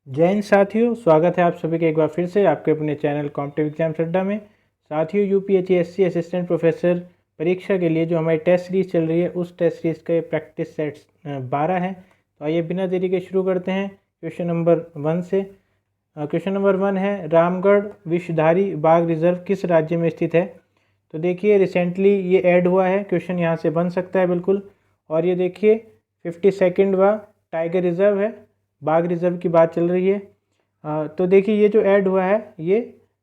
जय हिंद साथियों, स्वागत है आप सभी का एक बार फिर से आपके अपने चैनल कॉम्पिटिटिव एग्जाम्स अड्डा में। साथियों, यूपीएससी असिस्टेंट प्रोफेसर परीक्षा के लिए जो हमारी टेस्ट सीरीज़ चल रही है उस टेस्ट सीरीज़ के प्रैक्टिस सेट्स 12 हैं। तो आइए बिना देरी के शुरू करते हैं क्वेश्चन नंबर 1 से। क्वेश्चन नंबर 1 है, रामगढ़ विषधारी बाघ रिजर्व किस राज्य में स्थित है। तो देखिए रिसेंटली ये ऐड हुआ है, क्वेश्चन यहाँ से बन सकता है बिल्कुल। और ये देखिए 52वां टाइगर रिजर्व है, बाघ रिजर्व की बात चल रही है। तो देखिए ये जो ऐड हुआ है ये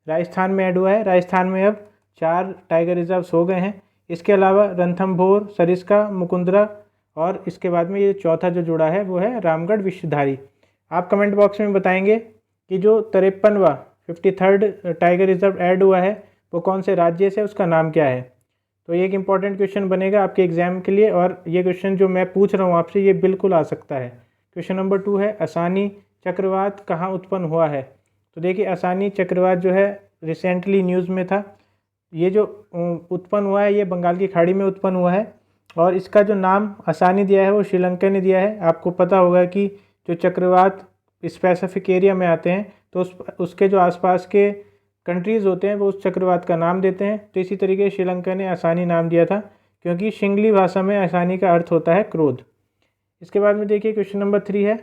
राजस्थान में ऐड हुआ है। राजस्थान में अब 4 टाइगर रिजर्व्स हो गए हैं। इसके अलावा रणथंभौर, सरिस्का, मुकुंदरा और इसके बाद में ये चौथा जो जुड़ा है वो है रामगढ़ विषधारी। आप कमेंट बॉक्स में बताएंगे कि जो 53वां 53rd टाइगर रिजर्व ऐड हुआ है वो कौन से राज्य से, उसका नाम क्या है। तो ये एक इम्पॉर्टेंट क्वेश्चन बनेगा आपके एग्जाम के लिए, और ये क्वेश्चन जो मैं पूछ रहा हूँ आपसे ये बिल्कुल आ सकता है। क्वेश्चन नंबर 2 है, असानी चक्रवात कहाँ उत्पन्न हुआ है। तो देखिए असानी चक्रवात जो है रिसेंटली न्यूज़ में था। ये जो उत्पन्न हुआ है ये बंगाल की खाड़ी में उत्पन्न हुआ है, और इसका जो नाम असानी दिया है वो श्रीलंका ने दिया है। आपको पता होगा कि जो चक्रवात स्पेसिफिक एरिया में आते हैं तो उसके जो आसपास के कंट्रीज़ होते हैं वो उस चक्रवात का नाम देते हैं। तो इसी तरीके श्रीलंका ने असानी नाम दिया था, क्योंकि शिंगली भाषा में असानी का अर्थ होता है क्रोध। इसके बाद में देखिए क्वेश्चन नंबर 3 है,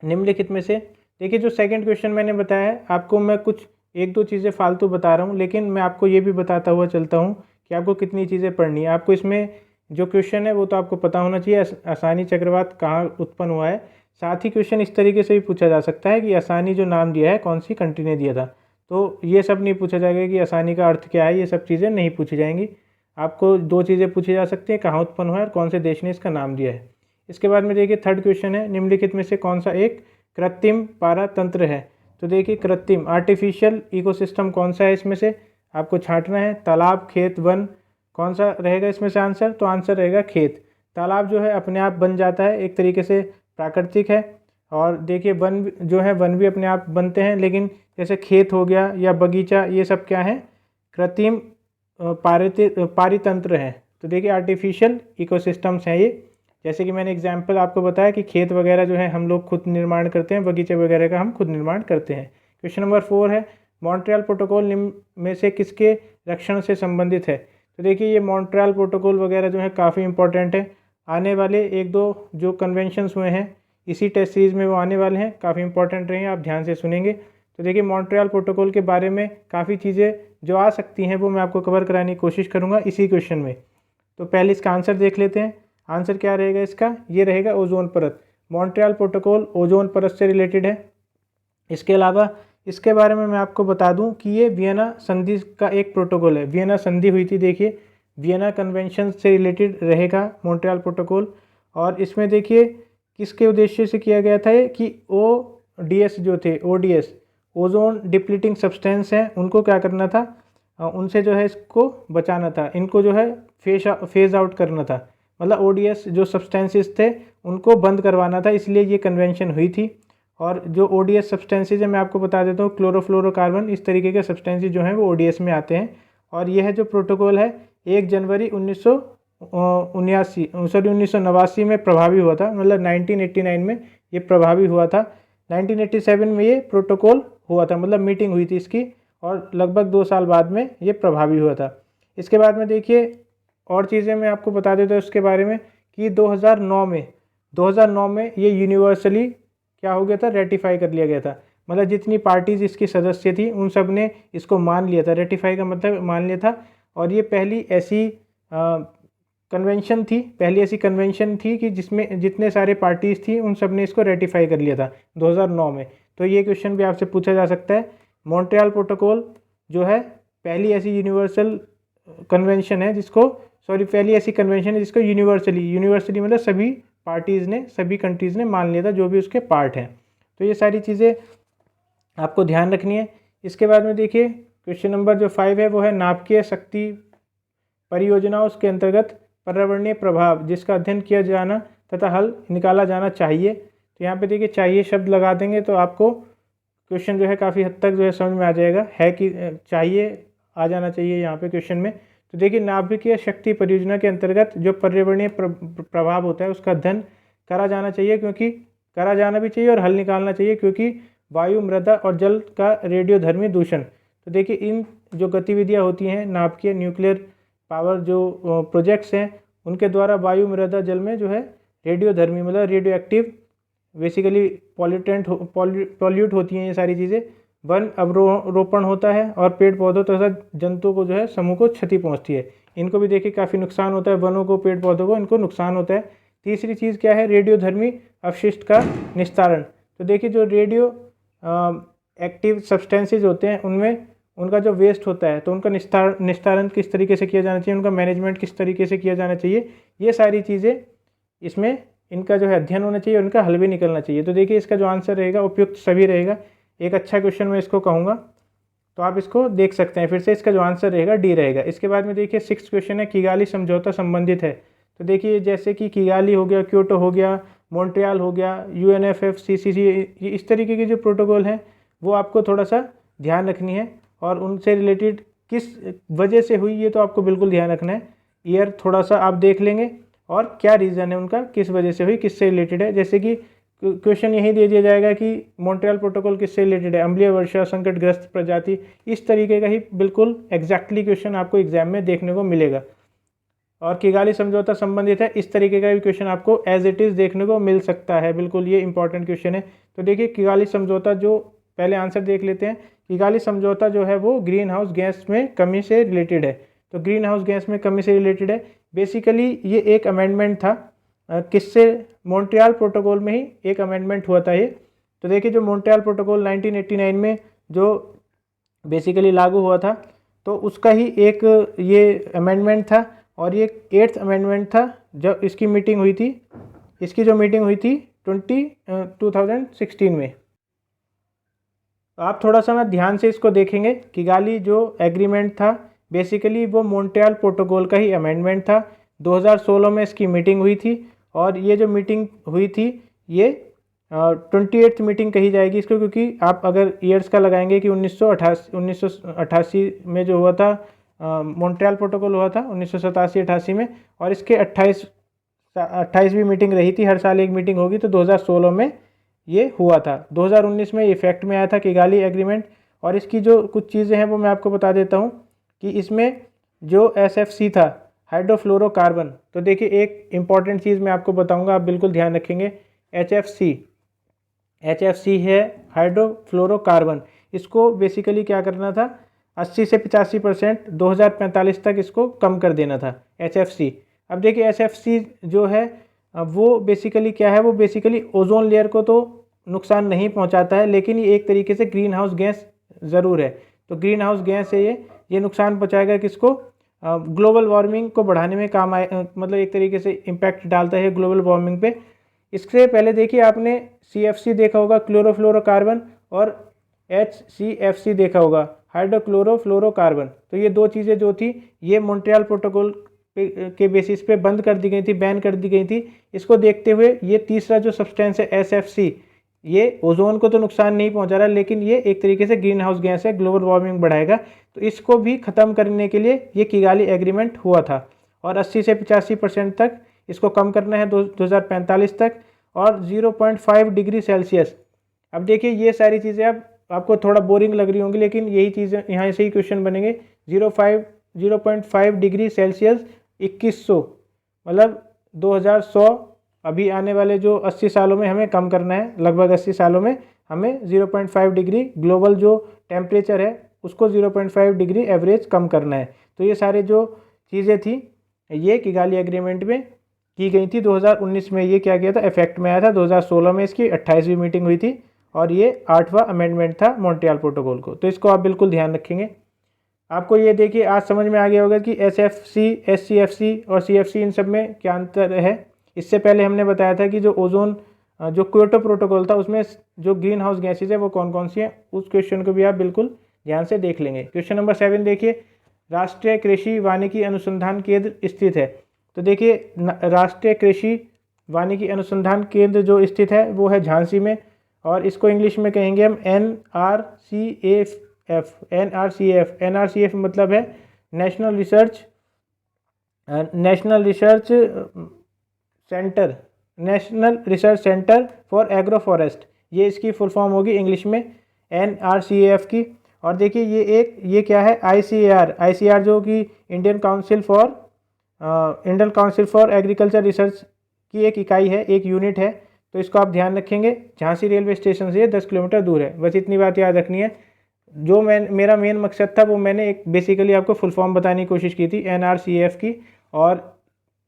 निम्नलिखित में से देखिए जो सेकंड क्वेश्चन मैंने बताया है आपको मैं कुछ एक दो चीज़ें फालतू बता रहा हूँ, लेकिन मैं आपको ये भी बताता हुआ चलता हूँ कि आपको कितनी चीज़ें पढ़नी है। आपको इसमें जो क्वेश्चन है वो तो आपको पता होना चाहिए, असानी चक्रवात कहाँ उत्पन्न हुआ है। साथ ही क्वेश्चन इस तरीके से भी पूछा जा सकता है कि असानी जो नाम दिया है कौन सी कंट्री ने दिया था। तो ये सब नहीं पूछा जाएगा कि असानी का अर्थ क्या है, ये सब चीज़ें नहीं पूछी जाएंगी। आपको 2 चीज़ें पूछी जा सकती हैं, कहाँ उत्पन्न हुआ है और कौन से देश ने इसका नाम दिया है। इसके बाद में देखिए थर्ड क्वेश्चन है, निम्नलिखित में से कौन सा एक कृत्रिम पारातंत्र है। तो देखिए कृत्रिम आर्टिफिशियल इकोसिस्टम कौन सा है, इसमें से आपको छांटना है। तालाब, खेत, वन, कौन सा रहेगा इसमें से आंसर। तो आंसर रहेगा खेत। तालाब जो है अपने आप बन जाता है, एक तरीके से प्राकृतिक है। और देखिए वन जो है वन भी अपने आप बनते हैं, लेकिन जैसे खेत हो गया या बगीचा ये सब क्या है, कृत्रिम पारितंत्र है। तो देखिए आर्टिफिशियल इकोसिस्टम्स हैं ये। जैसे कि मैंने एग्जाम्पल आपको बताया कि खेत वगैरह जो है हम लोग खुद निर्माण करते हैं, बगीचे वगैरह का हम खुद निर्माण करते हैं। क्वेश्चन नंबर 4 है, मॉन्ट्रियल प्रोटोकॉल निम्न में से किसके रक्षण से संबंधित है। तो देखिए ये मॉन्ट्रियल प्रोटोकॉल वगैरह जो है काफ़ी इंपॉर्टेंट है। आने वाले 1-2 जो कन्वेंशंस हुए हैं इसी टेस्ट सीरीज़ में वो आने वाले हैं, काफ़ी इंपॉर्टेंट रहेंगे, आप ध्यान से सुनेंगे। तो देखिए मॉन्ट्रियल प्रोटोकॉल के बारे में काफ़ी चीज़ें जो आ सकती हैं वो मैं आपको कवर कराने की कोशिश करूँगा इसी क्वेश्चन में। तो पहले इसका आंसर देख लेते हैं। आंसर क्या रहेगा इसका, ये रहेगा ओजोन परत। मॉन्ट्रियल प्रोटोकॉल ओजोन परत से रिलेटेड है। इसके अलावा इसके बारे में मैं आपको बता दूं कि ये वियना संधि का एक प्रोटोकॉल है। वियना संधि हुई थी, देखिए वियना कन्वेंशन से रिलेटेड रहेगा मॉन्ट्रियल प्रोटोकॉल। और इसमें देखिए किसके उद्देश्य से किया गया था ये कि ODS जो थे, ODS ओजोन डिप्लीटिंग सब्सटेंस हैं उनको क्या करना था, उनसे जो है इसको बचाना था, इनको जो है फेज आउट करना था। मतलब ODS जो सब्सटेंसेस थे उनको बंद करवाना था, इसलिए ये कन्वेंशन हुई थी। और जो ODS सब्सटेंसेज है मैं आपको बता देता हूँ, क्लोरोफ्लोरोकार्बन, इस तरीके के सब्सटेंसेज जो हैं वो ODS में आते हैं। और यह जो प्रोटोकॉल है 1 जनवरी 1989 में प्रभावी हुआ था। मतलब 1989 में ये प्रभावी हुआ था। 1987 में ये प्रोटोकॉल हुआ था, मतलब मीटिंग हुई थी इसकी, और लगभग 2 साल बाद में ये प्रभावी हुआ था। इसके बाद में देखिए और चीज़ें मैं आपको बता देता हूँ इसके बारे में कि 2009 में ये यूनिवर्सली क्या हो गया था, रेटिफाई कर लिया गया था। मतलब जितनी पार्टीज़ इसकी सदस्य थी उन सब ने इसको मान लिया था। रेटिफाई का मतलब मान लिया था। और ये पहली ऐसी कन्वेंशन थी कि जिसमें जितने सारे पार्टीज़ थी उन सब ने इसको रेटिफाई कर लिया था 2009 में। तो ये क्वेश्चन भी आपसे पूछा जा सकता है। मॉन्ट्रियल प्रोटोकॉल जो है पहली ऐसी यूनिवर्सल कन्वेंशन है जिसको, पहली ऐसी कन्वेंशन है जिसको यूनिवर्सली मतलब सभी पार्टीज़ ने, सभी कंट्रीज़ ने मान लिया था जो भी उसके पार्ट हैं। तो ये सारी चीज़ें आपको ध्यान रखनी है। इसके बाद में देखिए क्वेश्चन नंबर जो 5 है वो है, नाभिकीय शक्ति परियोजनाओं के अंतर्गत पर्यावरणीय प्रभाव जिसका अध्ययन किया जाना तथा हल निकाला जाना चाहिए। तो यहाँ पे देखिए चाहिए शब्द लगा देंगे तो आपको क्वेश्चन जो है काफ़ी हद तक जो है समझ में आ जाएगा, है कि चाहिए आ जाना चाहिए यहाँ पे क्वेश्चन में। तो देखिए नाभिकीय शक्ति परियोजना के अंतर्गत जो पर्यावरणीय प्रभाव होता है उसका अध्ययन करा जाना चाहिए, क्योंकि करा जाना भी चाहिए और हल निकालना चाहिए, क्योंकि वायु, मृदा और जल का रेडियोधर्मी दूषण। तो देखिए इन जो गतिविधियां होती हैं नाभिकीय न्यूक्लियर पावर जो प्रोजेक्ट्स हैं उनके द्वारा वायु, मृदा, जल में जो है रेडियोधर्मी मतलब रेडियो एक्टिव बेसिकली पॉल्यूट होती हैं ये सारी चीज़ें। वन अवरोपण होता है और पेड़ पौधों तथा जंतुओं को जो है समूह को क्षति पहुंचती है। इनको भी देखिए काफ़ी नुकसान होता है, वनों को, पेड़ पौधों को, इनको नुकसान होता है। तीसरी चीज़ क्या है, रेडियोधर्मी अपशिष्ट का निस्तारण। तो देखिए जो रेडियो एक्टिव सब्सटेंसेज होते हैं उनमें उनका जो वेस्ट होता है तो उनका निस्तारण किस तरीके से किया जाना चाहिए, उनका मैनेजमेंट किस तरीके से किया जाना चाहिए, ये सारी चीज़ें इसमें इनका जो है अध्ययन होना चाहिए, उनका हल भी निकलना चाहिए। तो देखिए इसका जो आंसर रहेगा उपयुक्त सभी रहेगा। एक अच्छा क्वेश्चन मैं इसको कहूँगा, तो आप इसको देख सकते हैं। फिर से इसका जो आंसर रहेगा डी रहेगा। इसके बाद में देखिए 6th क्वेश्चन है, किगाली समझौता संबंधित है। तो देखिए जैसे कि किगाली हो गया, क्योटो हो गया, मॉन्ट्रियल हो गया, UNFCCC, इस तरीके के जो प्रोटोकॉल हैं वो आपको थोड़ा सा ध्यान रखनी है और उनसे रिलेटेड किस वजह से हुई ये तो आपको बिल्कुल ध्यान रखना है। ईयर थोड़ा सा आप देख लेंगे और क्या रीज़न है उनका, किस वजह से हुई, किससे रिलेटेड है। जैसे कि क्वेश्चन यही दे दिया जाएगा कि मॉन्ट्रियल प्रोटोकॉल किससे रिलेटेड है, अम्लीय वर्षा, संकटग्रस्त प्रजाति, इस तरीके का ही बिल्कुल एग्जैक्टली क्वेश्चन आपको एग्जाम में देखने को मिलेगा। और किगाली समझौता संबंधित है, इस तरीके का भी क्वेश्चन आपको एज इट इज़ देखने को मिल सकता है। बिल्कुल ये इंपॉर्टेंट क्वेश्चन है। तो देखिए किगाली समझौता, जो पहले आंसर देख लेते हैं। किगाली समझौता जो है वो ग्रीन हाउस गैस में कमी से रिलेटेड है। तो ग्रीन हाउस गैस में कमी से रिलेटेड है। बेसिकली ये एक अमेंडमेंट था, किससे, मॉन्ट्रियल प्रोटोकॉल में ही एक अमेंडमेंट हुआ था ये। तो देखिए जो मॉन्ट्रियल प्रोटोकॉल 1989 में जो बेसिकली लागू हुआ था तो उसका ही एक ये अमेंडमेंट था और ये 8th अमेंडमेंट था। जब इसकी मीटिंग हुई थी, इसकी जो मीटिंग हुई थी 2016 में। आप थोड़ा सा ना ध्यान से इसको देखेंगे। किगाली जो एग्रीमेंट था बेसिकली वो मॉन्ट्रियल प्रोटोकॉल का ही अमेंडमेंट था। 2016 में इसकी मीटिंग हुई थी और ये जो मीटिंग हुई थी ये 28th मीटिंग कही जाएगी इसको, क्योंकि आप अगर ईयर्स का लगाएंगे कि 1988 में जो हुआ था मॉन्ट्रियल प्रोटोकॉल हुआ था 1987-88 में, और इसके 28वीं मीटिंग रही थी। हर साल एक मीटिंग होगी, तो 2016 में ये हुआ था। 2019 में इफेक्ट में आया था किगाली एग्रीमेंट। और इसकी जो कुछ चीज़ें हैं वो मैं आपको बता देता हूँ कि इसमें जो SFC था, हाइड्रोफ्लोरोकार्बन, तो देखिए एक इम्पॉर्टेंट चीज़ मैं आपको बताऊंगा, आप बिल्कुल ध्यान रखेंगे। HFC है हाइड्रोफ्लोरोकार्बन। इसको बेसिकली क्या करना था, 80 से 85% 2045 तक इसको कम कर देना था HFC। अब देखिए SFC जो है वो बेसिकली क्या है, वो बेसिकली ओजोन लेयर को तो नुकसान नहीं पहुंचाता है, लेकिन ये एक तरीके से ग्रीन हाउस गैस ज़रूर है। तो ग्रीन हाउस गैस है ये नुकसान पहुंचाएगा किसको, ग्लोबल वार्मिंग को बढ़ाने में काम आए, मतलब एक तरीके से इम्पैक्ट डालता है ग्लोबल वार्मिंग पे। इससे पहले देखिए आपने CFC देखा होगा, क्लोरोफ्लोरोकार्बन, और HCFC देखा होगा, हाइड्रोक्लोरोफ्लोरोकार्बन। तो ये दो चीज़ें जो थी ये मॉन्ट्रियल प्रोटोकॉल के बेसिस पे बंद कर दी गई थी, बैन कर दी गई थी। इसको देखते हुए ये तीसरा जो सब्सटेंस है SFC, ये ओजोन को तो नुकसान नहीं पहुंचा रहा, लेकिन ये एक तरीके से ग्रीन हाउस गैस है, ग्लोबल वार्मिंग बढ़ाएगा। तो इसको भी ख़त्म करने के लिए ये किगाली एग्रीमेंट हुआ था और 80 से 85% तक इसको कम करना है 2045 तक, और 0.5 डिग्री सेल्सियस। अब देखिए ये सारी चीज़ें आपको थोड़ा बोरिंग लग रही होंगी, लेकिन यही चीज़ें यहाँ से ही क्वेश्चन बनेंगे। 0.5 डिग्री सेल्सियस 2100 मतलब 2100, अभी आने वाले जो 80 सालों में हमें कम करना है, लगभग 80 सालों में हमें 0.5 डिग्री ग्लोबल जो टेम्परेचर है उसको 0.5 डिग्री एवरेज कम करना है। तो ये सारे जो चीज़ें थी ये किगाली एग्रीमेंट में की गई थी। 2019 में ये क्या किया था, इफेक्ट में आया था। 2016 में इसकी 28वीं मीटिंग हुई थी और ये 8वां अमेंडमेंट था मॉन्ट्रियल प्रोटोकॉल को। तो इसको आप बिल्कुल ध्यान रखेंगे। आपको ये देखिए आज समझ में आ गया होगा कि SFC, SCFC और CFC इन सब में क्या अंतर है। इससे पहले हमने बताया था कि जो ओजोन जो क्योटो प्रोटोकॉल था उसमें जो ग्रीन हाउस गैसेज है वो कौन कौन सी हैं, उस क्वेश्चन को भी आप बिल्कुल ध्यान से देख लेंगे। क्वेश्चन नंबर 7 देखिए, राष्ट्रीय कृषि वानिकी अनुसंधान केंद्र स्थित है। तो देखिए राष्ट्रीय कृषि वानिकी अनुसंधान केंद्र जो स्थित है वो है झांसी में, और इसको इंग्लिश में कहेंगे हम NRCF मतलब है national research centre national research centre for agro forest, ये इसकी फुल फॉर्म होगी इंग्लिश में NRCAF की। और देखिए ये क्या है, ICAR जो कि Indian council for agriculture research की एक इकाई है, एक यूनिट है। तो इसको आप ध्यान रखेंगे। झांसी रेलवे स्टेशन से 10 किलोमीटर दूर है। बस इतनी बात याद रखनी है। जो मेरा मेन मकसद था वो मैंने एक बेसिकली आपको फुल फॉर्म बताने की कोशिश की थी NRCAF की, और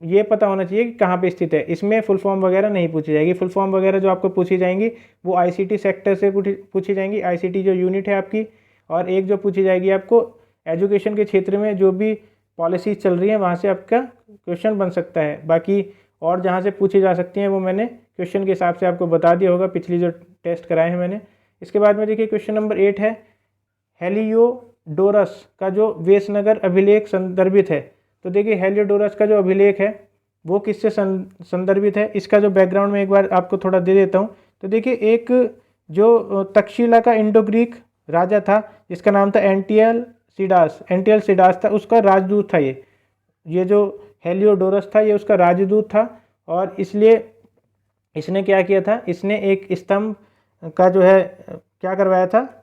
ये पता होना चाहिए कि कहाँ पे स्थित है। इसमें फुल फॉर्म वगैरह नहीं पूछी जाएगी। फुल फॉर्म वगैरह जो आपको पूछी जाएंगी वो ICT सेक्टर से पूछी जाएंगी, ICT जो यूनिट है आपकी। और एक जो पूछी जाएगी आपको एजुकेशन के क्षेत्र में जो भी पॉलिसीज चल रही हैं वहाँ से आपका क्वेश्चन बन सकता है। बाकी और जहाँ से पूछी जा सकती हैं वो मैंने क्वेश्चन के हिसाब से आपको बता दिया होगा, पिछली जो टेस्ट कराए हैं मैंने। इसके बाद में देखिए क्वेश्चन नंबर 8 है, हेलियोडोरस का जो वेसनगर अभिलेख संदर्भित है। तो देखिए हेलियोडोरस का जो अभिलेख है वो किससे संदर्भित है, इसका जो बैकग्राउंड में एक बार आपको थोड़ा दे देता हूँ। तो देखिए एक जो तक्षशिला का इंडो ग्रीक राजा था जिसका नाम था एंटियल सिडास था, उसका राजदूत था ये जो हेलियोडोरस था ये उसका राजदूत था। और इसलिए इसने क्या किया था, इसने एक स्तंभ का जो है क्या करवाया था,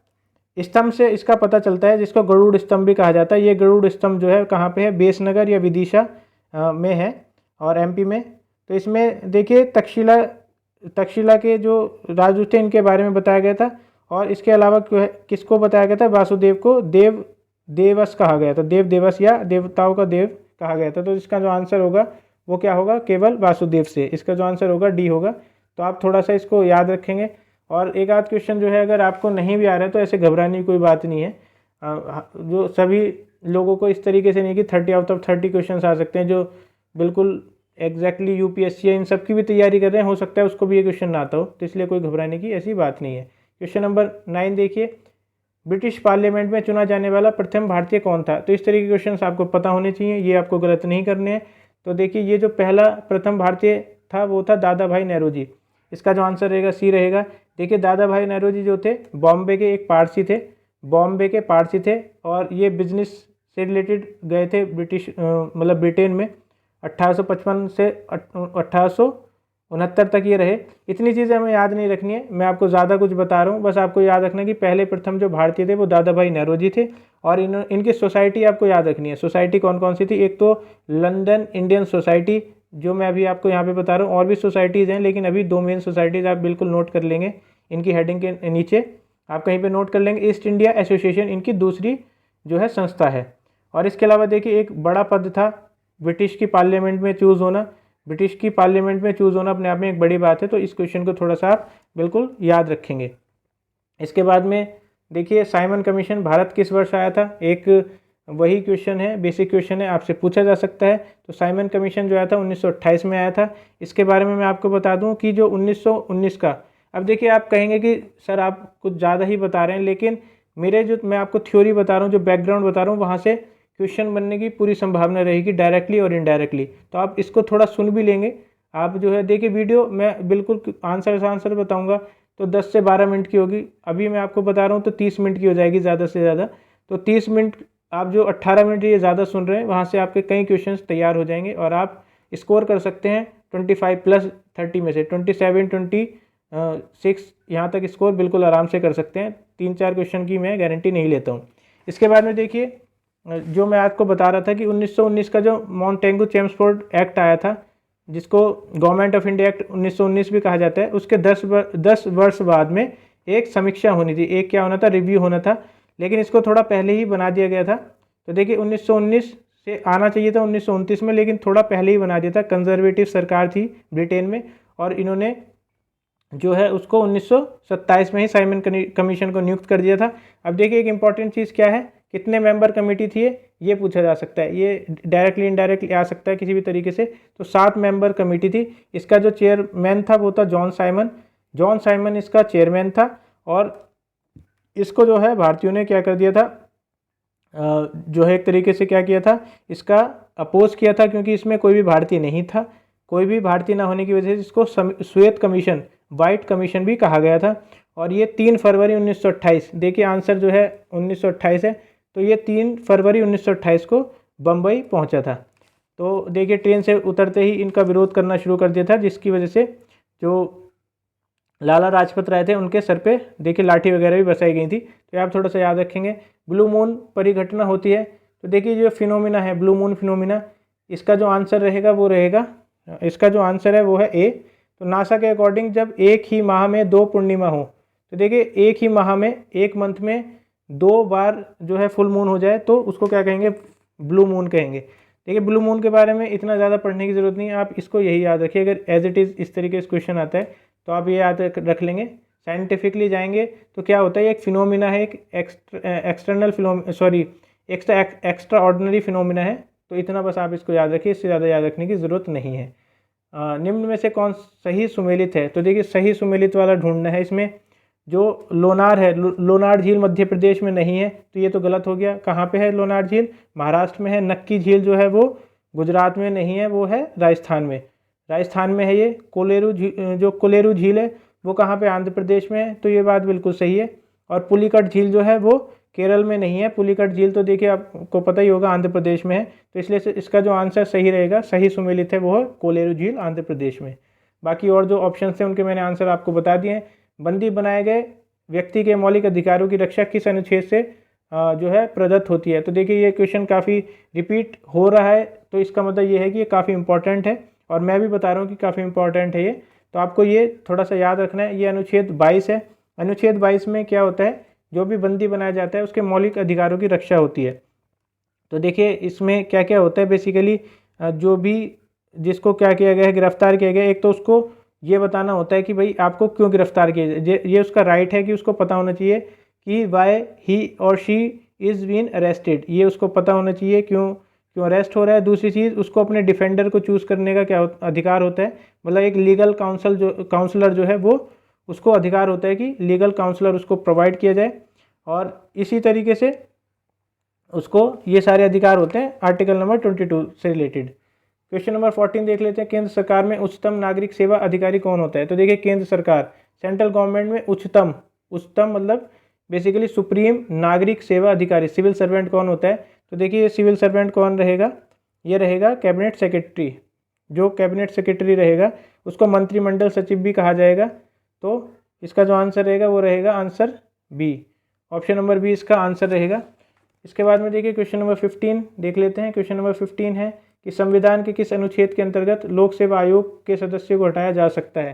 स्तंभ से इसका पता चलता है जिसको गरुड़ स्तंभ भी कहा जाता है। ये गरुड़ स्तंभ जो है कहाँ पे है, बेसनगर या विदिशा में है और MP में। तो इसमें देखिए तक्षशिला के जो राजदूत थे इनके बारे में बताया गया था। और इसके अलावा किसको बताया गया था, वासुदेव को देवस कहा गया था, देवस या देवताओं का देव कहा गया था। तो इसका जो आंसर होगा वो क्या होगा, केवल वासुदेव से। इसका जो आंसर होगा D होगा। तो आप थोड़ा सा इसको याद रखेंगे। और एक आध क्वेश्चन जो है अगर आपको नहीं भी आ रहा है तो ऐसे घबराने की कोई बात नहीं है। जो सभी लोगों को इस तरीके से नहीं कि 30 आउट ऑफ 30 क्वेश्चन आ सकते हैं, जो बिल्कुल एग्जैक्टली UPSC इन सब की भी तैयारी कर रहे हैं, हो सकता है उसको भी ये क्वेश्चन ना आता हो। तो इसलिए कोई घबराने की ऐसी बात नहीं है। क्वेश्चन नंबर 9 देखिए, ब्रिटिश पार्लियामेंट में चुना जाने वाला प्रथम भारतीय कौन था। तो इस तरह के क्वेश्चन आपको पता होने चाहिए, ये आपको गलत नहीं करने हैं। तो देखिए ये जो पहला प्रथम भारतीय था वो था दादा भाई नेहरू जी। इसका जो आंसर रहेगा C रहेगा। देखिए दादा भाई नेहरू जी जो थे बॉम्बे के एक पारसी थे और ये बिजनेस से रिलेटेड गए थे ब्रिटेन में 1855 से 1869 तक ये रहे। इतनी चीज़ें हमें याद नहीं रखनी है, मैं आपको ज़्यादा कुछ बता रहा हूँ। बस आपको याद रखना कि पहले प्रथम जो भारतीय थे वो दादा भाई नेहरू जी थे। और इनकी सोसाइटी आपको याद रखनी है। सोसाइटी कौन कौन सी थी, एक तो लंदन इंडियन सोसाइटी जो मैं अभी आपको यहाँ पे बता रहा हूँ, और भी सोसाइटीज़ हैं लेकिन अभी 2 मेन सोसाइटीज़ आप बिल्कुल नोट कर लेंगे, इनकी हेडिंग के नीचे आप कहीं पे नोट कर लेंगे। ईस्ट इंडिया एसोसिएशन इनकी दूसरी जो है संस्था है। और इसके अलावा देखिए एक बड़ा पद था ब्रिटिश की पार्लियामेंट में चूज़ होना। ब्रिटिश की पार्लियामेंट में चूज़ होना अपने आप में एक बड़ी बात है। तो इस क्वेश्चन को थोड़ा सा आप बिल्कुल याद रखेंगे। इसके बाद में देखिए साइमन कमीशन भारत किस वर्ष आया था, एक वही क्वेश्चन है, बेसिक क्वेश्चन है, आपसे पूछा जा सकता है। तो साइमन कमीशन जो आया था 1928 में आया था। इसके बारे में मैं आपको बता दूं कि जो 1919 का, अब देखिए आप कहेंगे कि सर आप कुछ ज़्यादा ही बता रहे हैं, लेकिन मैं आपको थ्योरी बता रहा हूँ, जो बैकग्राउंड बता रहा हूँ, वहाँ से क्वेश्चन बनने की पूरी संभावना रहेगी डायरेक्टली और इनडायरेक्टली। तो आप इसको थोड़ा सुन भी लेंगे। आप जो है देखिए वीडियो मैं बिल्कुल आंसर बताऊँगा तो 10 से 12 मिनट की होगी। अभी मैं आपको बता रहा हूँ तो 30 मिनट की हो जाएगी ज़्यादा से ज़्यादा। तो 30 मिनट आप जो 18 मिनट ये ज़्यादा सुन रहे हैं वहाँ से आपके कई क्वेश्चंस तैयार हो जाएंगे और आप स्कोर कर सकते हैं 25+30 में से 27, 26 यहाँ तक स्कोर बिल्कुल आराम से कर सकते हैं। 3-4 क्वेश्चन की मैं गारंटी नहीं लेता हूँ। इसके बाद में देखिए जो मैं आपको बता रहा था कि 1919 का जो मॉन्टेगू चेम्सफोर्ड एक्ट आया था, जिसको गवर्नमेंट ऑफ इंडिया एक्ट 1919 भी कहा जाता है, उसके 10 वर्ष बाद में एक समीक्षा होनी थी, एक क्या होना था, रिव्यू होना था। लेकिन इसको थोड़ा पहले ही बना दिया गया था। तो देखिए 1919 से आना चाहिए था 1929 में, लेकिन थोड़ा पहले ही बना दिया था। कंजर्वेटिव सरकार थी ब्रिटेन में और इन्होंने जो है उसको 1927 में ही साइमन कमीशन को नियुक्त कर दिया था। अब देखिए एक इंपॉर्टेंट चीज़ क्या है, कितने मेंबर कमेटी थी ये पूछा जा सकता है। ये डायरेक्टली इनडायरेक्टली आ सकता है किसी भी तरीके से। तो 7 मेंबर कमेटी थी। इसका जो चेयरमैन था वो था जॉन साइमन इसका चेयरमैन था। और इसको जो है भारतीयों ने क्या कर दिया था, जो है एक तरीके से क्या किया था, इसका अपोज किया था, क्योंकि इसमें कोई भी भारतीय नहीं था। कोई भी भारतीय ना होने की वजह से इसको श्वेत कमीशन, वाइट कमीशन भी कहा गया था। और ये 3 फरवरी 1928, देखिए आंसर जो है 1928 है, तो ये 3 फरवरी 1928 को बम्बई पहुंचा था। तो देखिए ट्रेन से उतरते ही इनका विरोध करना शुरू कर दिया था, जिसकी वजह से जो लाला लाजपत राय थे उनके सर पे देखिए लाठी वगैरह भी बरसाई गई थी। तो आप थोड़ा सा याद रखेंगे। ब्लू मून परिघटना होती है, तो देखिए जो फिनोमिना है ब्लू मून फिनोमिना, इसका जो आंसर रहेगा वो रहेगा, इसका जो आंसर है वो है ए। तो नासा के अकॉर्डिंग जब एक ही माह में 2 पूर्णिमा हो, तो देखिए एक ही माह में, एक मंथ में 2 बार जो है फुल मून हो जाए तो उसको क्या कहेंगे, ब्लू मून कहेंगे। देखिए ब्लू मून के बारे में इतना ज़्यादा पढ़ने की ज़रूरत नहीं है, आप इसको यही याद रखिए। अगर एज इट इज़ इस तरीके से क्वेश्चन आता है तो आप ये याद रख लेंगे। साइंटिफिकली जाएंगे तो क्या होता है, एक फिनोमिना है, एक एक्स्ट्रा ऑर्डिनरी फिनोमिना है। तो इतना बस आप इसको याद रखिए, इससे ज़्यादा याद रखने की ज़रूरत नहीं है। निम्न में से कौन सही सुमेलित है, तो देखिए सही सुमेलित वाला ढूंढना है। इसमें जो लोनार है, लोनार झील मध्य प्रदेश में नहीं है, तो ये तो गलत हो गया। कहाँ पे है लोनार झील, महाराष्ट्र में है। नक्की झील जो है वो गुजरात में नहीं है, वो है राजस्थान में, राजस्थान में है ये। जो कोलेरू झील है वो कहाँ पे, आंध्र प्रदेश में है, तो ये बात बिल्कुल सही है। और पुलिकट झील जो है वो केरल में नहीं है, पुलिकट झील तो देखिए आपको पता ही होगा आंध्र प्रदेश में है। तो इसलिए इसका जो आंसर सही रहेगा, सही सुमेलित है, वो है कोलेरू झील आंध्र प्रदेश में। बाकी और जो ऑप्शन थे उनके मैंने आंसर आपको बता दिए हैं। बंदी बनाए गए व्यक्ति के मौलिक अधिकारों की रक्षा किस अनुच्छेद से जो है प्रदत्त होती है। तो देखिए ये क्वेश्चन काफ़ी रिपीट हो रहा है, तो इसका मतलब ये है कि ये काफ़ी इंपॉर्टेंट है, और मैं भी बता रहा हूँ कि काफ़ी इंपॉर्टेंट है ये। तो आपको ये थोड़ा सा याद रखना है। ये अनुच्छेद 22 है। अनुच्छेद 22 में क्या होता है, जो भी बंदी बनाया जाता है उसके मौलिक अधिकारों की रक्षा होती है। तो देखिए इसमें क्या क्या होता है, बेसिकली जो भी जिसको क्या किया गया है, गिरफ्तार किया गया है, एक तो उसको ये बताना होता है कि भाई आपको क्यों गिरफ्तार किया, ये उसका राइट है कि उसको पता होना चाहिए कि वाई ही और शी इज़ बीन अरेस्टेड, ये उसको पता होना चाहिए क्यों अरेस्ट हो रहा है। दूसरी चीज़, उसको अपने डिफेंडर को चूज़ करने का क्या अधिकार होता है, मतलब एक लीगल काउंसलर जो है वो उसको अधिकार होता है कि लीगल काउंसलर उसको प्रोवाइड किया जाए। और इसी तरीके से उसको ये सारे अधिकार होते हैं आर्टिकल नंबर 22 से रिलेटेड। क्वेश्चन नंबर 14 देख लेते हैं। केंद्र सरकार में उच्चतम नागरिक सेवा अधिकारी कौन होता है। तो देखिए केंद्र सरकार, सेंट्रल गवर्नमेंट में उच्चतम मतलब बेसिकली सुप्रीम नागरिक सेवा अधिकारी, सिविल सर्वेंट कौन होता है। तो देखिए सिविल सर्वेंट कौन रहेगा, ये रहेगा कैबिनेट सेक्रेटरी। जो कैबिनेट सेक्रेटरी रहेगा उसको मंत्रिमंडल सचिव भी कहा जाएगा। तो इसका जो आंसर रहेगा वो रहेगा answer B, option number B इसका आंसर रहेगा। इसके बाद में देखिए क्वेश्चन नंबर 15 देख लेते हैं। क्वेश्चन नंबर 15 है कि संविधान के किस अनुच्छेद के अंतर्गत लोक सेवा आयोग के सदस्यों को हटाया जा सकता है।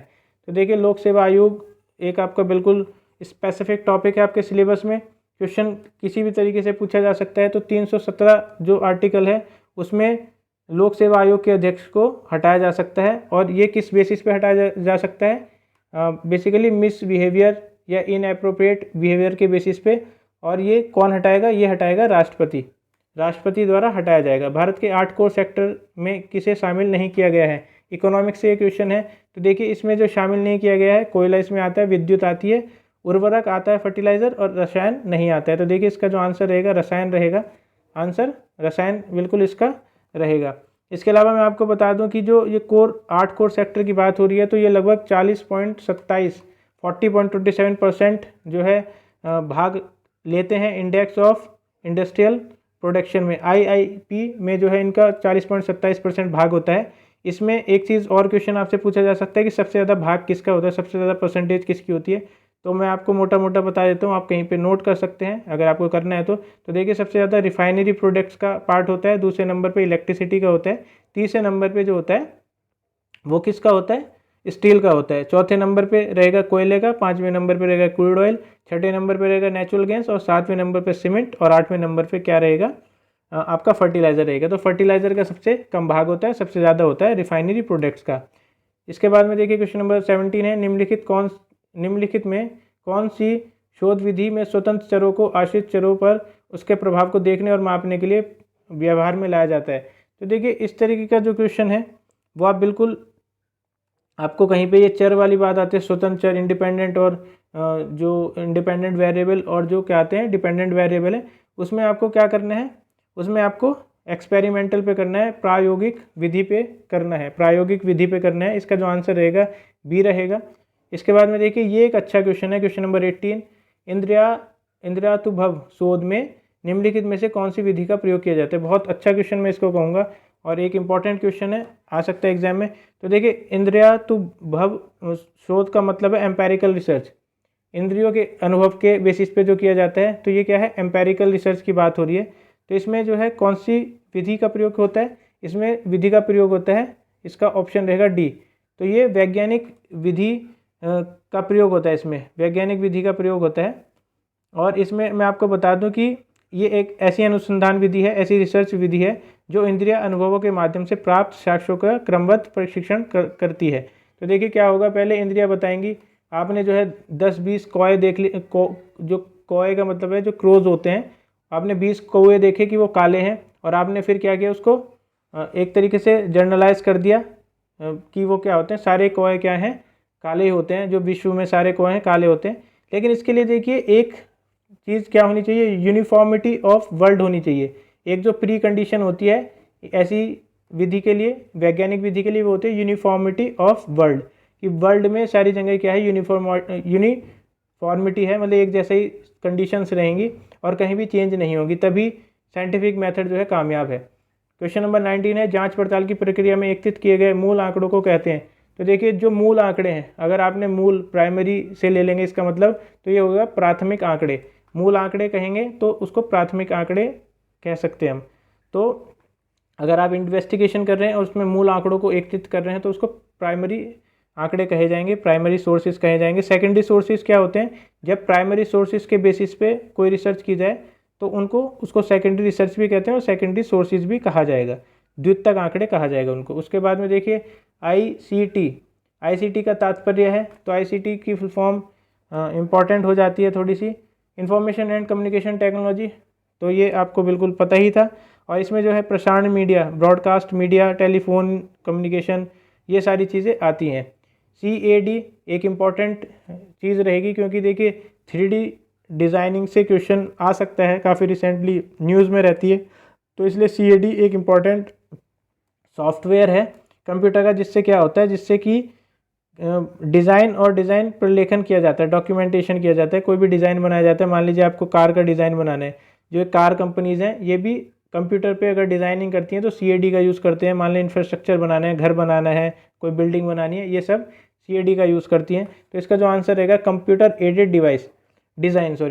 तो देखिए लोक सेवा आयोग एक आपका बिल्कुल स्पेसिफिक टॉपिक है आपके सिलेबस में, क्वेश्चन किसी भी तरीके से पूछा जा सकता है। तो 317 जो आर्टिकल है उसमें लोक सेवा आयोग के अध्यक्ष को हटाया जा सकता है। और ये किस बेसिस पे हटाया जा सकता है, बेसिकली मिस बिहेवियर या इनएप्रोप्रिएट बिहेवियर के बेसिस पे। और ये कौन हटाएगा, ये हटाएगा राष्ट्रपति द्वारा हटाया जाएगा। भारत के 8 कोर सेक्टर में किसे शामिल नहीं किया गया है। इकोनॉमिक्स से ये क्वेश्चन है। तो देखिए इसमें जो शामिल नहीं किया गया है, कोयला इसमें आता है, विद्युत आती है, उर्वरक आता है, फर्टिलाइजर, और रसायन नहीं आता है। तो देखिए इसका जो आंसर रहेगा रसायन रहेगा, आंसर रसायन बिल्कुल इसका रहेगा। इसके अलावा मैं आपको बता दूं कि जो ये 8 कोर सेक्टर की बात हो रही है, तो ये लगभग 40.27% जो है भाग लेते हैं इंडेक्स ऑफ इंडस्ट्रियल प्रोडक्शन में। IIP में जो है इनका 40.27% भाग होता है। इसमें एक चीज़ और क्वेश्चन आपसे पूछा जा सकता है कि सबसे ज़्यादा भाग किसका होता है, सबसे ज़्यादा परसेंटेज किसकी होती है। तो मैं आपको मोटा मोटा बता देता हूँ, आप कहीं पे नोट कर सकते हैं अगर आपको करना है तो देखिए सबसे ज़्यादा रिफाइनरी प्रोडक्ट्स का पार्ट होता है, दूसरे नंबर पे इलेक्ट्रिसिटी का होता है, तीसरे नंबर पे जो होता है वो किसका होता है, स्टील का होता है, चौथे नंबर पे रहेगा कोयले का, पाँचवें नंबर पे रहेगा क्रूड ऑयल, छठे नंबर पे रहेगा नेचुरल गैस, और सातवें नंबर पे सीमेंट, और आठवें नंबर पे क्या रहेगा आपका फर्टिलाइज़र रहेगा। तो फर्टिलाइज़र का सबसे कम भाग होता है, सबसे ज़्यादा होता है रिफाइनरी प्रोडक्ट्स का। इसके बाद में देखिए क्वेश्चन नंबर 17 है, निम्नलिखित में कौन सी शोध विधि में स्वतंत्र चरों को आश्रित चरों पर उसके प्रभाव को देखने और मापने के लिए व्यवहार में लाया जाता है। तो देखिए इस तरीके का जो क्वेश्चन है वो आप बिल्कुल, आपको कहीं पे ये चर वाली बात आती है, स्वतंत्र चर, इंडिपेंडेंट, और जो इंडिपेंडेंट वेरिएबल और जो क्या आते हैं डिपेंडेंट वेरिएबल है, उसमें आपको क्या करना है, उसमें आपको एक्सपेरिमेंटल पे करना है, प्रायोगिक विधि पे करना है, प्रायोगिक विधि पे करना है। इसका जो आंसर रहेगा बी रहेगा। इसके बाद में देखिए ये एक अच्छा क्वेश्चन है, क्वेश्चन नंबर 18, इंद्रियानुभव शोध में निम्नलिखित में से कौन सी विधि का प्रयोग किया जाता है। बहुत अच्छा क्वेश्चन मैं इसको कहूँगा, और एक इम्पॉर्टेंट क्वेश्चन है, आ सकता है एग्जाम में। तो देखिए, इंद्रिया तु भव शोध का मतलब है एम्पेरिकल रिसर्च, इंद्रियों के अनुभव के बेसिस पे जो किया जाता है, तो ये क्या है, एम्पेरिकल रिसर्च की बात हो रही है। तो इसमें जो है कौन सी विधि का प्रयोग होता है, इसमें विधि का प्रयोग होता है, इसका ऑप्शन रहेगा डी। तो ये वैज्ञानिक विधि का प्रयोग होता है, इसमें वैज्ञानिक विधि का प्रयोग होता है। और इसमें मैं आपको बता दूं कि ये एक ऐसी अनुसंधान विधि है, ऐसी रिसर्च विधि है जो इंद्रिय अनुभवों के माध्यम से प्राप्त साक्ष्यों का क्रमबद्ध परीक्षण करती है। तो देखिए क्या होगा, पहले इंद्रिया बताएंगी, आपने जो है 10-20 कौए देख ली, जो कौए का मतलब है जो क्रोज होते हैं, आपने 20 कौए देखे कि वो काले हैं, और आपने फिर क्या किया, उसको एक तरीके से जर्नलाइज कर दिया कि वो क्या होते हैं, सारे कौए क्या हैं, काले ही होते हैं, जो विश्व में सारे कौए हैं काले होते हैं। लेकिन इसके लिए देखिए एक चीज़ क्या होनी चाहिए, यूनिफॉर्मिटी ऑफ वर्ल्ड होनी चाहिए। एक जो प्री कंडीशन होती है ऐसी विधि के लिए, वैज्ञानिक विधि के लिए, वो होती है यूनिफॉर्मिटी ऑफ वर्ल्ड, कि वर्ल्ड में सारी जगह क्या है, यूनिफॉर्मिटी है, मतलब एक जैसे ही कंडीशंस रहेंगी और कहीं भी चेंज नहीं होगी, तभी साइंटिफिक मेथड जो है कामयाब है। क्वेश्चन नंबर 19 है, जांच पड़ताल की प्रक्रिया में एकत्रित किए गए मूल आंकड़ों को कहते हैं। तो देखिए, जो मूल आंकड़े हैं, अगर आपने मूल प्राइमरी से ले लेंगे इसका मतलब, तो ये होगा प्राथमिक आंकड़े। मूल आंकड़े कहेंगे तो उसको प्राथमिक आंकड़े कह सकते हैं हम। तो अगर आप इन्वेस्टिगेशन कर रहे हैं और उसमें मूल आंकड़ों को एकत्रित कर रहे हैं तो उसको प्राइमरी आंकड़े कहे जाएंगे, प्राइमरी सोर्सेज कहे जाएंगे। सेकेंडरी सोर्सेज क्या होते हैं, जब प्राइमरी सोर्सेज के बेसिस पे कोई रिसर्च की जाए तो उसको सेकेंडरी रिसर्च भी कहते हैं और सेकेंडरी सोर्सेज भी कहा जाएगा, द्वितीयक आंकड़े कहा जाएगा उनको। उसके बाद में देखिए आईसीटी का तात्पर्य है, तो आईसीटी की फुल फॉर्म इम्पॉर्टेंट हो जाती है थोड़ी सी, इंफॉर्मेशन एंड कम्युनिकेशन टेक्नोलॉजी, तो ये आपको बिल्कुल पता ही था। और इसमें जो है प्रसारण media, broadcast media, telephone communication, ये सारी चीज़ें आती हैं। CAD एक इम्पॉर्टेंट चीज़ रहेगी, क्योंकि देखिए 3D डिज़ाइनिंग से क्वेश्चन आ सकता है, काफ़ी रिसेंटली न्यूज़ में रहती है, तो इसलिए CAD एक इम्पॉर्टेंट सॉफ्टवेयर है कंप्यूटर का, जिससे क्या होता है, जिससे कि डिज़ाइन और डिज़ाइन प्रलेखन किया जाता है, डॉक्यूमेंटेशन किया जाता है। कोई भी डिज़ाइन बनाया जाता है, मान लीजिए आपको कार का डिज़ाइन बनाना है, जो कार कंपनीज़ हैं ये भी कंप्यूटर पे अगर डिज़ाइनिंग करती हैं तो CAD का यूज़ करते हैं। मान लीजिए इंफ्रास्ट्रक्चर बनाना है, घर बनाना है, कोई बिल्डिंग बनानी है, ये सब CAD का यूज़ करती हैं। तो इसका जो आंसर रहेगा computer aided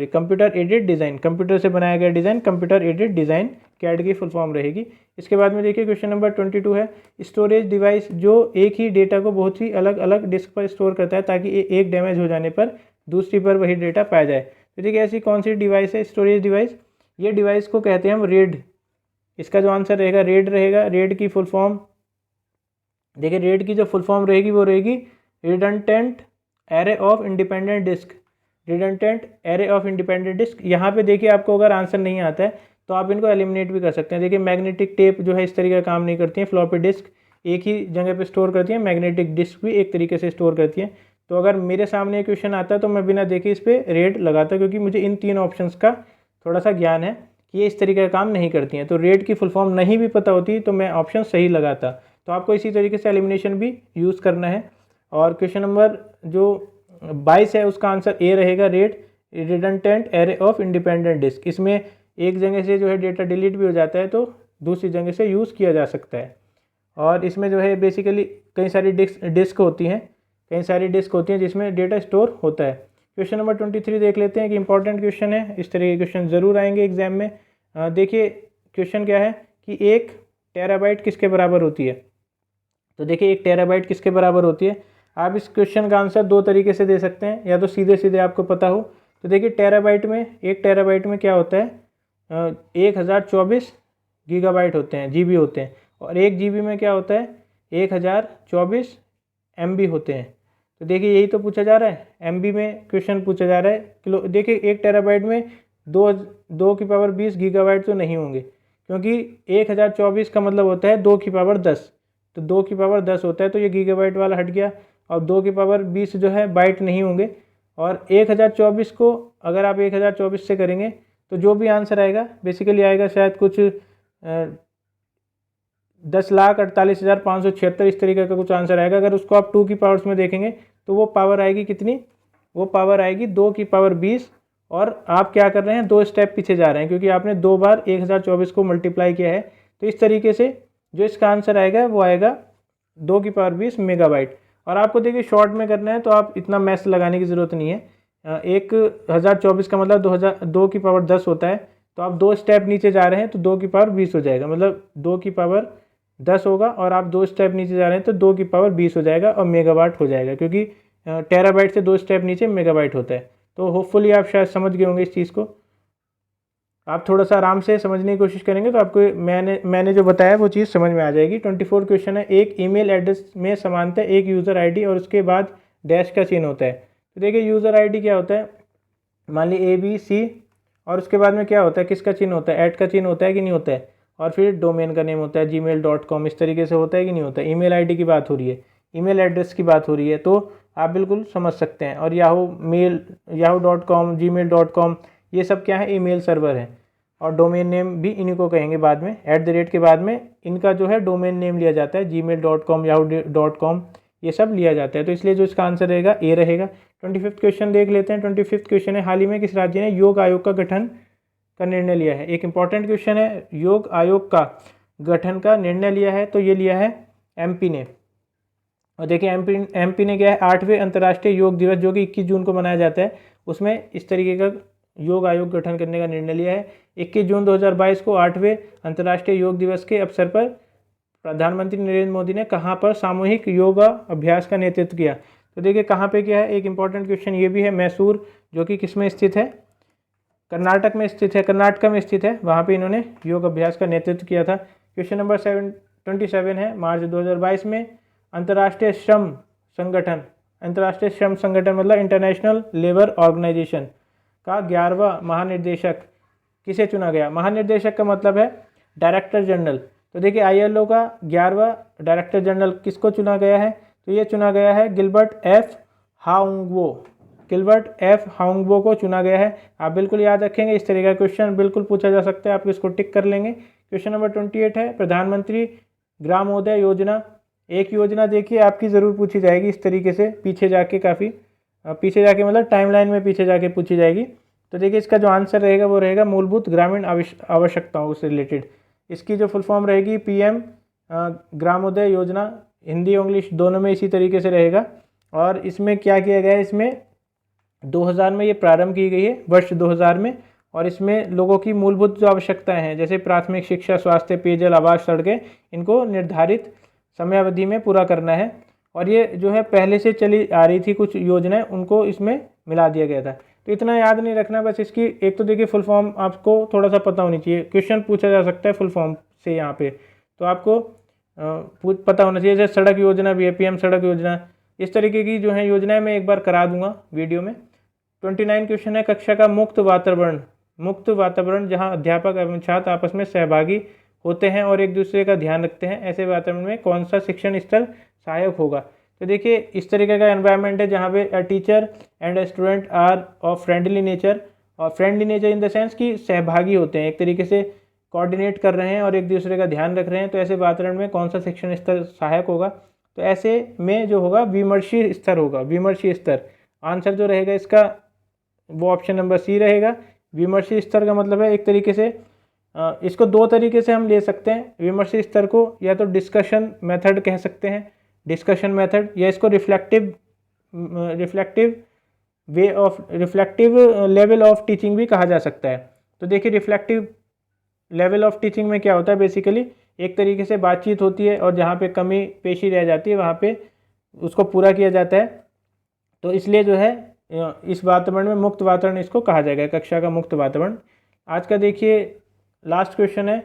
computer aided design, computer से बनाया गया design, computer aided design CAD की फुल फॉर्म रहेगी। इसके बाद में देखिए क्वेश्चन नंबर 22 है, स्टोरेज डिवाइस जो एक ही डेटा को बहुत ही अलग अलग डिस्क पर स्टोर करता है ताकि एक डैमेज हो जाने पर दूसरी पर वही डेटा पाया जाए। तो देखिए ऐसी कौन सी डिवाइस है स्टोरेज डिवाइस, ये डिवाइस को कहते हैं हम रेड। इसका जो आंसर रहेगा रेड रहेगा। रेड की फुल फॉर्म देखिए, रेड की जो फुल फॉर्म रहेगी वो रहेगी redundant array of independent disk, redundant array of independent disk. यहाँ पे देखिए आपको अगर आंसर नहीं आता है तो आप इनको एलिमिनेट भी कर सकते हैं। देखिए मैग्नेटिक टेप जो है इस तरीके का काम नहीं करती है, फ्लॉपी डिस्क एक ही जगह पे स्टोर करती है, मैग्नेटिक डिस्क भी एक तरीके से स्टोर करती है। तो अगर मेरे सामने क्वेश्चन आता है तो मैं बिना देखे इस पर रेड लगाता, क्योंकि मुझे इन तीन ऑप्शंस का थोड़ा सा ज्ञान है कि ये इस तरीके का काम नहीं करती हैं। तो रेड की फुल फॉर्म नहीं भी पता होती तो मैं ऑप्शन सही लगाता। तो आपको इसी तरीके से एलिमिनेशन भी यूज़ करना है। और क्वेश्चन नंबर जो 22 है उसका आंसर ए रहेगा, RAID redundant array of independent disk. इसमें एक जगह से जो है डेटा डिलीट भी हो जाता है तो दूसरी जगह से यूज़ किया जा सकता है। और इसमें जो है बेसिकली कई सारी डिस्क होती हैं, कई सारी डिस्क होती हैं जिसमें डेटा स्टोर होता है। क्वेश्चन नंबर 23 देख लेते हैं कि इंपॉर्टेंट क्वेश्चन है, इस तरह के क्वेश्चन ज़रूर आएंगे एग्जाम में। देखिए क्वेश्चन क्या है कि 1 टेराबाइट किसके बराबर होती है। तो देखिए 1 टेराबाइट किसके बराबर होती है। आप इस क्वेश्चन का आंसर दो तरीके से दे सकते हैं, या तो सीधे सीधे आपको पता हो। तो देखिए टेराबाइट में, 1 टेराबाइट में क्या होता है, 1024 गीगाबाइट होते हैं, GB होते हैं। और 1 GB में क्या होता है, 1024 MB होते हैं। तो देखिए यही तो पूछा जा रहा है, MB में क्वेश्चन पूछा जा रहा है। किलो देखिए 1 टेराबाइट में 2 की पावर 20 गीगाबाइट तो नहीं होंगे, क्योंकि 1024 का मतलब होता है 2 की पावर 10, तो 2 की पावर 10 होता है, तो ये गीगाबाइट वाला हट गया। और 2 की पावर 20 जो है बाइट नहीं होंगे। और 1024 को अगर आप 1024 से करेंगे तो जो भी आंसर आएगा बेसिकली आएगा शायद कुछ 10,48,576 इस तरीके का कुछ आंसर आएगा। अगर उसको आप 2 की पावर्स में देखेंगे तो वो पावर आएगी कितनी, वो पावर आएगी 2 की पावर 20। और आप क्या कर रहे हैं, 2 स्टेप पीछे जा रहे हैं, क्योंकि आपने 2 बार 1024 को मल्टीप्लाई किया है। तो इस तरीके से जो इसका आंसर आएगा वो आएगा 2 की पावर 20 मेगाबाइट। और आपको देखिए शॉर्ट में करना है तो आप इतना मैथ्स लगाने की ज़रूरत नहीं है। 1024 का मतलब 2 की पावर 10 होता है, तो आप 2 स्टेप नीचे जा रहे हैं तो 2 की पावर 20 हो जाएगा, मतलब 2 की पावर 10 होगा और आप 2 स्टेप नीचे जा रहे हैं तो 2 की पावर 20 हो जाएगा और मेगावाट हो जाएगा, क्योंकि टेराबाइट से 2 स्टेप नीचे मेगाबाइट होता है। तो होपफुली आप शायद समझ गए होंगे इस चीज़ को। आप थोड़ा सा आराम से समझने की कोशिश करेंगे तो आपको मैंने जो बताया वो चीज़ समझ में आ जाएगी। 24 क्वेश्चन है, एक ईमेल एड्रेस में समानतः एक यूज़र आईडी और उसके बाद डैश का चिन्ह होता है। तो देखिए यूज़र आईडी क्या होता है, मान ली ABC और उसके बाद में क्या होता है, किसका चिन्ह होता है, ऐट का चिन्ह होता है कि नहीं होता है, और फिर डोमेन का नेम होता है gmail.com, इस तरीके से होता है कि नहीं होता है। ईमेल आईडी की बात हो रही है, ईमेल एड्रेस की बात हो रही है, तो आप बिल्कुल समझ सकते हैं। और yahoo.com, gmail.com ये सब क्या है, ईमेल सर्वर है। और डोमेन नेम भी इन्हीं को कहेंगे बाद में, @ के बाद में इनका जो है डोमेन नेम लिया जाता है, gmail.com, yahoo.com ये सब लिया जाता है। तो इसलिए जो इसका आंसर रहेगा ए रहेगा। 25 क्वेश्चन देख लेते हैं। 25 क्वेश्चन है, हाल ही में किस राज्य ने योग आयोग का गठन का निर्णय लिया है। एक इंपॉर्टेंट क्वेश्चन है, योग आयोग का गठन का निर्णय लिया है, तो ये लिया है MP ने। और देखिए MP ने क्या है, 8वें अंतर्राष्ट्रीय योग दिवस जो कि 21 जून को मनाया जाता है, उसमें इस तरीके का योग आयोग गठन करने का निर्णय लिया है। 21 जून 2022 को 8वें अंतर्राष्ट्रीय योग दिवस के अवसर पर प्रधानमंत्री नरेंद्र मोदी ने कहाँ पर सामूहिक योगा अभ्यास का नेतृत्व किया। तो देखिए कहाँ पे किया है, एक इंपॉर्टेंट क्वेश्चन ये भी है, मैसूर जो कि किस में स्थित है, कर्नाटक में स्थित है, कर्नाटक में स्थित है, वहाँ पे इन्होंने योग अभ्यास का नेतृत्व किया था। क्वेश्चन नंबर 27 है, मार्च 2022 में अंतर्राष्ट्रीय श्रम संगठन मतलब इंटरनेशनल लेबर ऑर्गेनाइजेशन का 11वां महानिर्देशक किसे चुना गया। महानिर्देशक का मतलब है डायरेक्टर जनरल। तो देखिए ILO का 11वां डायरेक्टर जनरल किसको चुना गया है, तो ये चुना गया है गिलबर्ट F. हाउंगबो को चुना गया है। आप बिल्कुल याद रखेंगे, इस तरीके का क्वेश्चन बिल्कुल पूछा जा सकता है, आप इसको टिक कर लेंगे। क्वेश्चन नंबर 28 है, प्रधानमंत्री ग्रामोदय योजना। एक योजना देखिए आपकी ज़रूर पूछी जाएगी इस तरीके से, पीछे जाके काफ़ी पीछे जाके मतलब टाइमलाइन में पीछे जाके पूछी जाएगी। तो देखिए इसका जो आंसर रहेगा वो रहेगा मूलभूत ग्रामीण आवश्यकताओं से रिलेटेड। इसकी जो फुल फॉर्म रहेगी PM ग्रामोदय योजना, हिंदी इंग्लिश दोनों में इसी तरीके से रहेगा। और इसमें क्या किया गया है, इसमें 2000 में ये प्रारंभ की गई है, वर्ष 2000 में। और इसमें लोगों की मूलभूत जो आवश्यकताएं हैं, जैसे प्राथमिक शिक्षा, स्वास्थ्य, पेयजल, आवास, सड़कें, इनको निर्धारित समयावधि में पूरा करना है। और ये जो है पहले से चली आ रही थी कुछ योजनाएं, उनको इसमें मिला दिया गया था। तो इतना याद नहीं रखना, बस इसकी एक तो देखिए फुल फॉर्म आपको थोड़ा सा पता होनी चाहिए, क्वेश्चन पूछा जा सकता है फुल फॉर्म से यहाँ पे, तो आपको पता होना चाहिए। जैसे सड़क योजना भी है, PM सड़क योजना, इस तरीके की जो है योजनाएं मैं एक बार करा दूंगा वीडियो में। 29 क्वेश्चन है, कक्षा का मुक्त वातावरण जहाँ अध्यापक एवं छात्र आपस में सहभागी होते हैं और एक दूसरे का ध्यान रखते हैं, ऐसे वातावरण में कौन सा शिक्षण स्तर सहायक होगा। तो देखिए इस तरीके का एनवायरनमेंट है जहाँ पे teacher and student are of friendly nature, और friendly nature in the sense कि सहभागी होते हैं, एक तरीके से कोऑर्डिनेट कर रहे हैं और एक दूसरे का ध्यान रख रहे हैं। तो ऐसे वातावरण में कौन सा शिक्षण स्तर सहायक होगा, तो ऐसे में जो होगा विमर्शी स्तर होगा, विमर्शी स्तर। आंसर जो रहेगा इसका वो ऑप्शन नंबर C रहेगा। विमर्शी स्तर का मतलब है एक तरीके से इसको दो तरीके से हम ले सकते हैं विमर्शी स्तर को, या तो डिस्कशन मेथड कह सकते हैं, डिस्कशन मेथड, या इसको रिफ्लेक्टिव लेवल ऑफ टीचिंग भी कहा जा सकता है। तो देखिए रिफ्लेक्टिव लेवल ऑफ टीचिंग में क्या होता है, बेसिकली एक तरीके से बातचीत होती है और जहाँ पे कमी पेशी रह जाती है वहाँ पे उसको पूरा किया जाता है। तो इसलिए जो है इस वातावरण में मुक्त वातावरण इसको कहा जाएगा, कक्षा का मुक्त वातावरण। आज का देखिए लास्ट क्वेश्चन है,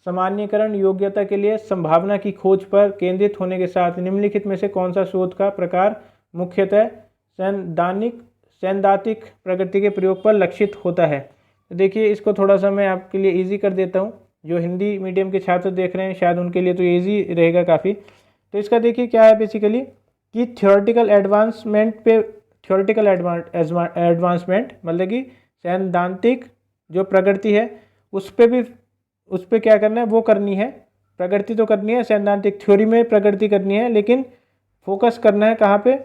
सामान्यीकरण योग्यता के लिए संभावना की खोज पर केंद्रित होने के साथ निम्नलिखित में से कौन सा शोध का प्रकार मुख्यतः सैद्धांतिक प्रकृति के प्रयोग पर लक्षित होता है। तो देखिए इसको थोड़ा सा मैं आपके लिए इजी कर देता हूँ, जो हिंदी मीडियम के छात्र देख रहे हैं शायद उनके लिए तो इजी रहेगा काफ़ी। तो इसका देखिए क्या है बेसिकली कि थ्योरेटिकल एडवांसमेंट मतलब कि सैद्धांतिक जो प्रगति है उस पर क्या करना है, वो करनी है, प्रगति तो करनी है, सैद्धांतिक थ्योरी में प्रगति करनी है, लेकिन फोकस करना है कहाँ पे,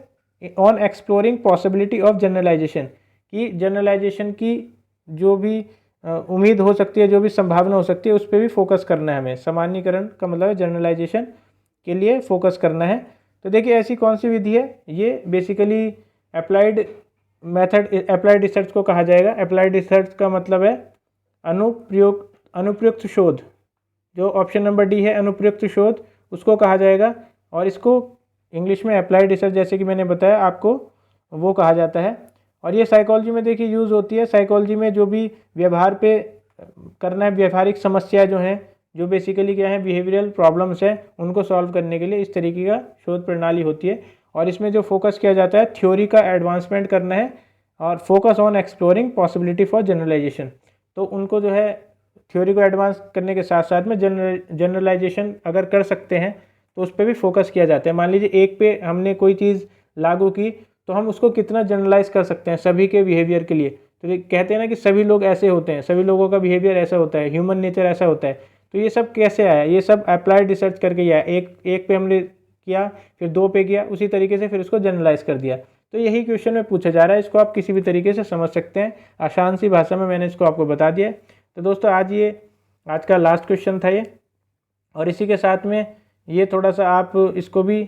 on exploring possibility of generalisation, कि जनरलाइजेशन की जो भी उम्मीद हो सकती है, जो भी संभावना हो सकती है, उस पर भी फोकस करना है हमें। सामान्यीकरण का मतलब है जनरलाइजेशन के लिए फोकस करना है। तो देखिए ऐसी कौन सी विधि है, ये basically applied method, applied research को कहा जाएगा। अप्लाइड रिसर्च का मतलब है अनुप्रयुक्त शोध। जो ऑप्शन नंबर डी है अनुप्रयुक्त शोध, उसको कहा जाएगा। और इसको इंग्लिश में अप्लाइड रिसर्च, जैसे कि मैंने बताया आपको, वो कहा जाता है। और ये साइकोलॉजी में देखिए यूज़ होती है। साइकोलॉजी में जो भी व्यवहार पे करना है, व्यवहारिक समस्या जो हैं, जो बेसिकली क्या है, बिहेवियरल प्रॉब्लम्स हैं, उनको सॉल्व करने के लिए इस तरीके का शोध प्रणाली होती है। और इसमें जो फोकस किया जाता है, थ्योरी का एडवांसमेंट करना है और focus on exploring possibility for generalisation. तो उनको जो है थ्योरी को एडवांस करने के साथ साथ में जनरलाइजेशन अगर कर सकते हैं तो उस पर भी फोकस किया जाता है। मान लीजिए एक पे हमने कोई चीज़ लागू की, तो हम उसको कितना जनरलाइज कर सकते हैं सभी के बिहेवियर के लिए। तो ये कहते हैं ना कि सभी लोग ऐसे होते हैं, सभी लोगों का बिहेवियर ऐसा होता है, ह्यूमन नेचर ऐसा होता है। तो ये सब कैसे आया, ये सब अप्लाइड रिसर्च करके आया। एक पे हमने किया, फिर 2 पे किया, उसी तरीके से फिर उसको जनरलाइज कर दिया। तो यही क्वेश्चन में पूछा जा रहा है। इसको आप किसी भी तरीके से समझ सकते हैं, आसान सी भाषा में मैंने इसको आपको बता दिया है। तो दोस्तों आज का लास्ट क्वेश्चन था ये। और इसी के साथ में ये थोड़ा सा आप इसको भी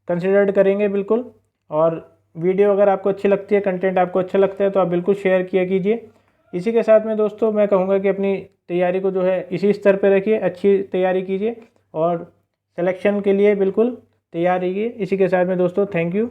कंसिडर्ड करेंगे बिल्कुल। और वीडियो अगर आपको अच्छी लगती है, कंटेंट आपको अच्छा लगता है, तो आप बिल्कुल शेयर किया कीजिए। इसी के साथ में दोस्तों मैं कहूँगा कि अपनी तैयारी को जो है इसी स्तर पर रखिए, अच्छी तैयारी कीजिए और सिलेक्शन के लिए बिल्कुल तैयार रहिए। इसी के साथ में दोस्तों थैंक यू।